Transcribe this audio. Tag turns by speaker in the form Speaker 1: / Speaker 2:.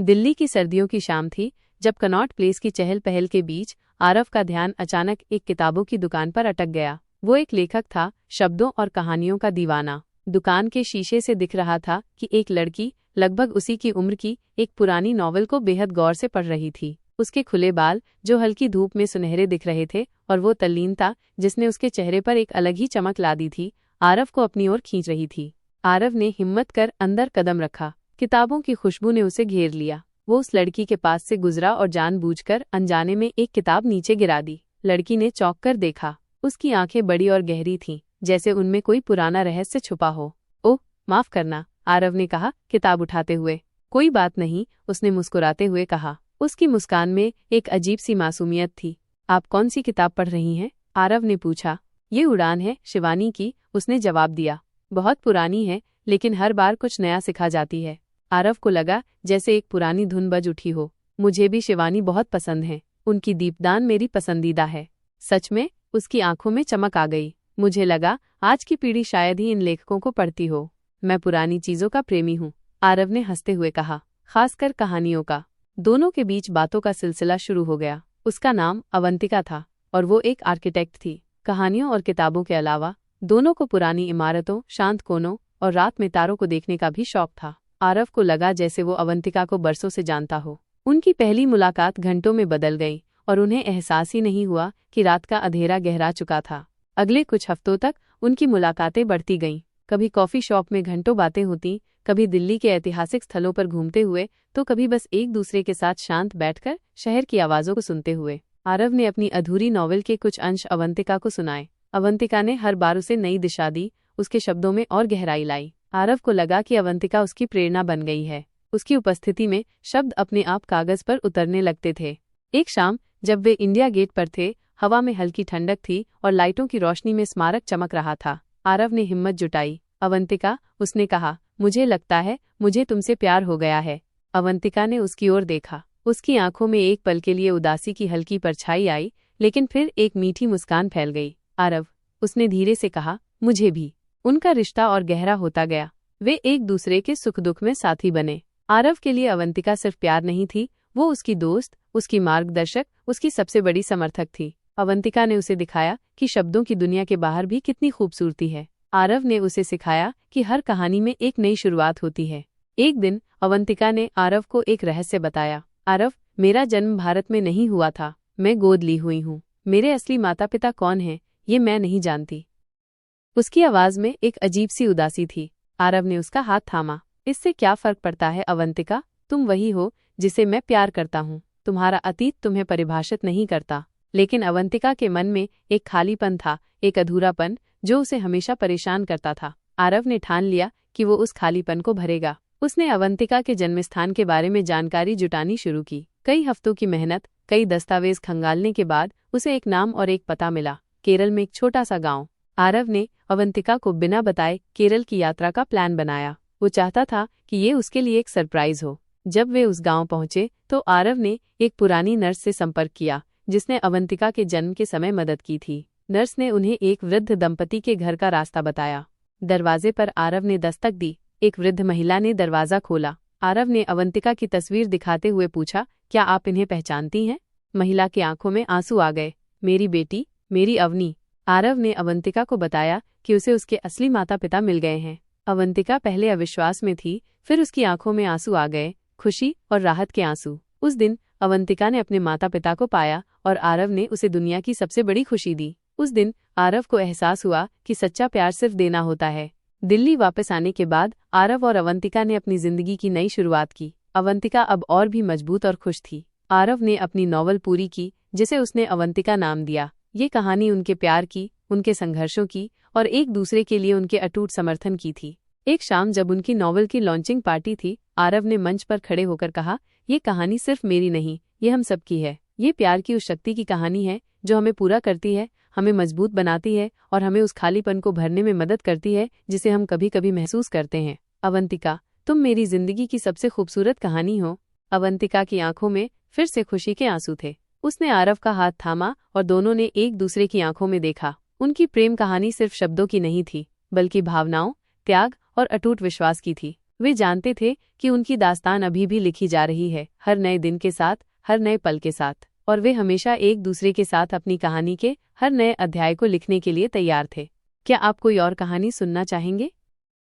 Speaker 1: दिल्ली की सर्दियों की शाम थी जब कनॉट प्लेस की चहल पहल के बीच आरव का ध्यान अचानक एक किताबों की दुकान पर अटक गया। वो एक लेखक था, शब्दों और कहानियों का दीवाना। दुकान के शीशे से दिख रहा था कि एक लड़की लगभग उसी की उम्र की एक पुरानी नॉवल को बेहद गौर से पढ़ रही थी। उसके खुले बाल जो हल्की धूप में सुनहरे दिख रहे थे और वो तल्लीनता जिसने उसके चेहरे पर एक अलग ही चमक ला दी थी, आरव को अपनी ओर खींच रही थी। आरव ने हिम्मत कर अंदर कदम रखा। किताबों की खुशबू ने उसे घेर लिया। वो उस लड़की के पास से गुजरा और जानबूझकर अनजाने में एक किताब नीचे गिरा दी। लड़की ने चौंक कर देखा। उसकी आंखें बड़ी और गहरी थीं, जैसे उनमें कोई पुराना रहस्य छुपा हो। ओह, माफ करना, आरव ने कहा किताब उठाते हुए। कोई बात नहीं, उसने मुस्कुराते हुए कहा। उसकी मुस्कान में एक अजीब सी मासूमियत थी। आप कौन सी किताब पढ़ रही हैं? आरव ने पूछा। ये उड़ान है, शिवानी की, उसने जवाब दिया। बहुत पुरानी है, लेकिन हर बार कुछ नया सिखा जाती है। आरव को लगा जैसे एक पुरानी धुन बज उठी हो। मुझे भी शिवानी बहुत पसंद है। उनकी दीपदान मेरी पसंदीदा है। सच में? उसकी आंखों में चमक आ गई। मुझे लगा आज की पीढ़ी शायद ही इन लेखकों को पढ़ती हो। मैं पुरानी चीजों का प्रेमी हूँ, आरव ने हंसते हुए कहा, खासकर कहानियों का। दोनों के बीच बातों का सिलसिला शुरू हो गया। उसका नाम अवंतिका था और वो एक आर्किटेक्ट थी। कहानियों और किताबों के अलावा दोनों को पुरानी इमारतों, शांत कोनों और रात में तारों को देखने का भी शौक था। आरव को लगा जैसे वो अवंतिका को बरसों से जानता हो। उनकी पहली मुलाकात घंटों में बदल गई और उन्हें एहसास ही नहीं हुआ कि रात का अंधेरा गहरा चुका था। अगले कुछ हफ्तों तक उनकी मुलाकातें बढ़ती गईं। कभी कॉफी शॉप में घंटों बातें होती, कभी दिल्ली के ऐतिहासिक स्थलों पर घूमते हुए, तो कभी बस एक दूसरे के साथ शांत बैठकर शहर की आवाज़ों को सुनते हुए। आरव ने अपनी अधूरी नॉवेल के कुछ अंश अवंतिका को सुनाए। अवंतिका ने हर बार उसे नई दिशा दी, उसके शब्दों में और गहराई लाई। आरव को लगा कि अवंतिका उसकी प्रेरणा बन गई है। उसकी उपस्थिति में शब्द अपने आप कागज पर उतरने लगते थे। एक शाम जब वे इंडिया गेट पर थे, हवा में हल्की ठंडक थी और लाइटों की रोशनी में स्मारक चमक रहा था। आरव ने हिम्मत जुटाई। अवंतिका, उसने कहा, मुझे लगता है मुझे तुमसे प्यार हो गया है। अवंतिका ने उसकी ओर देखा। उसकी आंखों में एक पल के लिए उदासी की हल्की परछाई आई, लेकिन फिर एक मीठी मुस्कान फैल गई। आरव, उसने धीरे से कहा, मुझे भी। उनका रिश्ता और गहरा होता गया। वे एक दूसरे के सुख दुख में साथी बने। आरव के लिए अवंतिका सिर्फ प्यार नहीं थी, वो उसकी दोस्त, उसकी मार्गदर्शक, उसकी सबसे बड़ी समर्थक थी। अवंतिका ने उसे दिखाया कि शब्दों की दुनिया के बाहर भी कितनी खूबसूरती है। आरव ने उसे सिखाया कि हर कहानी में एक नई शुरुआत होती है। एक दिन अवंतिका ने आरव को एक रहस्य बताया। आरव, मेरा जन्म भारत में नहीं हुआ था, मैं गोद ली हुई हूँ। मेरे असली माता पिता कौन हैं, ये मैं नहीं जानती। उसकी आवाज में एक अजीब सी उदासी थी। आरव ने उसका हाथ थामा। इससे क्या फर्क पड़ता है अवंतिका, तुम वही हो जिसे मैं प्यार करता हूँ। तुम्हारा अतीत तुम्हें परिभाषित नहीं करता। लेकिन अवंतिका के मन में एक खालीपन था, एक अधूरापन जो उसे हमेशा परेशान करता था। आरव ने ठान लिया कि वो उस खालीपन को भरेगा। उसने अवंतिका के जन्मस्थान के बारे में जानकारी जुटानी शुरू की। कई हफ्तों की मेहनत, कई दस्तावेज खंगालने के बाद उसे एक नाम और एक पता मिला, केरल में एक छोटा सा गाँव। आरव ने अवंतिका को बिना बताए केरल की यात्रा का प्लान बनाया। वो चाहता था कि ये उसके लिए एक सरप्राइज हो। जब वे उस गांव पहुंचे तो आरव ने एक पुरानी नर्स से संपर्क किया, जिसने अवंतिका के जन्म के समय मदद की थी। नर्स ने उन्हें एक वृद्ध दंपति के घर का रास्ता बताया। दरवाजे पर आरव ने दस्तक दी। एक वृद्ध महिला ने दरवाजा खोला। आरव ने अवंतिका की तस्वीर दिखाते हुए पूछा, क्या आप इन्हें पहचानती हैं? महिला की आंखों में आंसू आ गए। मेरी बेटी, मेरी अवनी। आरव ने अवंतिका को बताया कि उसे उसके असली माता पिता मिल गए हैं। अवंतिका पहले अविश्वास में थी, फिर उसकी आंखों में आंसू आ गए, खुशी और राहत के आंसू। उस दिन अवंतिका ने अपने माता पिता को पाया और आरव ने उसे दुनिया की सबसे बड़ी खुशी दी। उस दिन आरव को एहसास हुआ कि सच्चा प्यार सिर्फ देना होता है। दिल्ली वापस आने के बाद आरव और अवंतिका ने अपनी जिंदगी की नई शुरुआत की। अवंतिका अब और भी मजबूत और खुश थी। आरव ने अपनी नॉवल पूरी की, जिसे उसने अवंतिका नाम दिया। ये कहानी उनके प्यार की, उनके संघर्षों की और एक दूसरे के लिए उनके अटूट समर्थन की थी। एक शाम जब उनकी नॉवल की लॉन्चिंग पार्टी थी, आरव ने मंच पर खड़े होकर कहा, ये कहानी सिर्फ मेरी नहीं, ये हम सबकी है। ये प्यार की उस शक्ति की कहानी है जो हमें पूरा करती है, हमें मजबूत बनाती है और हमें उस खालीपन को भरने में मदद करती है जिसे हम कभी कभी महसूस करते हैं। अवंतिका, तुम मेरी जिंदगी की सबसे खूबसूरत कहानी हो। अवंतिका की आंखों में फिर से खुशी के आंसू थे। उसने आरव का हाथ थामा और दोनों ने एक दूसरे की आंखों में देखा। उनकी प्रेम कहानी सिर्फ शब्दों की नहीं थी, बल्कि भावनाओं, त्याग और अटूट विश्वास की थी। वे जानते थे कि उनकी दास्तान अभी भी लिखी जा रही है, हर नए दिन के साथ, हर नए पल के साथ, और वे हमेशा एक दूसरे के साथ अपनी कहानी के हर नए अध्याय को लिखने के लिए तैयार थे। क्या आप कोई और कहानी सुनना चाहेंगे?